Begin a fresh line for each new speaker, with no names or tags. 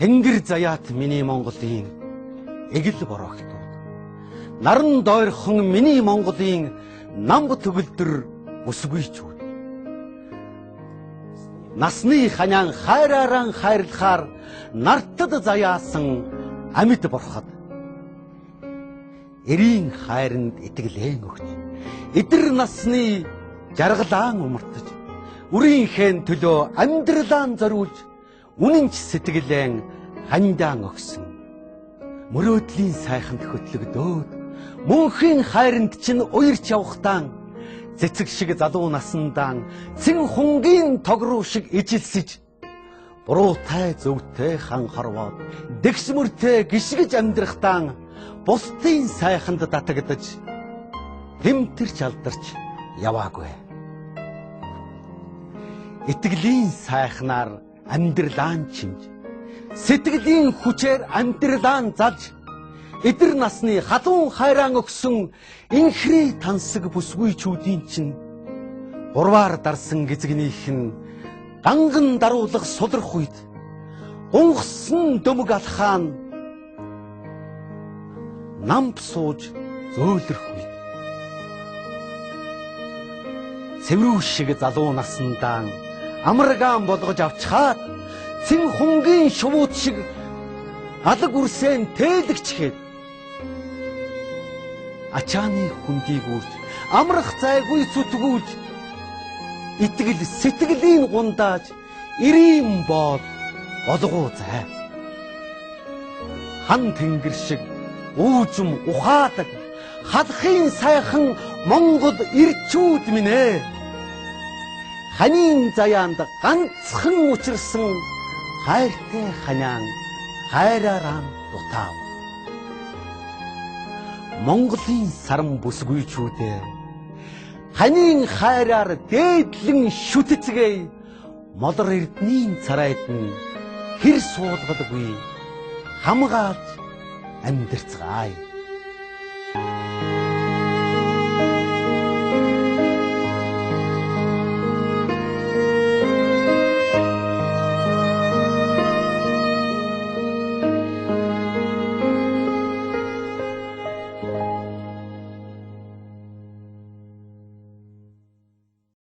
Тэнгэр заяат миний Монголын эгэл борогтууд. Наран дойрхон миний Монголын намб төгөлдөр бүсгүйчүүд. Насны ханяан хайрааран хайрлахаар нартад заяасан амьд борход. Эрийн хайранд итгэлэн өгч, эдэр насны жаргалаан умартаж, үрийнхээ төлөө амьдралаан зориулж, үнэнч сэтгэлэн ханьдаан өгсөн. Мөрөөдлийн сайханд хөтлөгдөөд, мөнхийн хайранд чинь уярч явахтан, цэцэг шиг залуу насандаан, цэн хунгийн тог руу шиг ижилсэж, буруутай зөвтэй хан хорвоод, дэгш мөртэй гიშгэж амьдрахтан, бусдын сайханд татагдаж, тэмтэрч алдарч яваагүй. Итгэлийн сайхнаар амьдралаан чимж, сэтгэлийн хүчээр амьдралаан залж, эдэр насны халуун хайраан өгсөн инхри тансаг бүсгүйчүүдийн чинь гурваар дарсан гизгнийх нь ганган даруулах судрах үед унгасан дөмөг алхаан намп сууж зөөлрөх үед цэврүү шиг залуу насандаа амаргаан болгож авчхаад цэн хунгийн шувууд шиг алаг үрсэн тээлэгчгээд ачааны хүндийг үрж амрах зайгүй зүтгүүлж итгэл сэтгэлийн гундааж ирээн бод болгоо зай хан тэнгэр шиг үүжим ухаадаг халахын сайхан Монгол ирчүүд минь ээ. Ханийн заяанд ганцхан учирсан хайртай ханяан хайраараа дутаав. Монголын саран бүсгүйчүүдээ ханийн хайраар дээдлэн шүтцгээ молор эрдний царайд нь хэр суулгадаггүй хамгаалж амьдэрцгаая.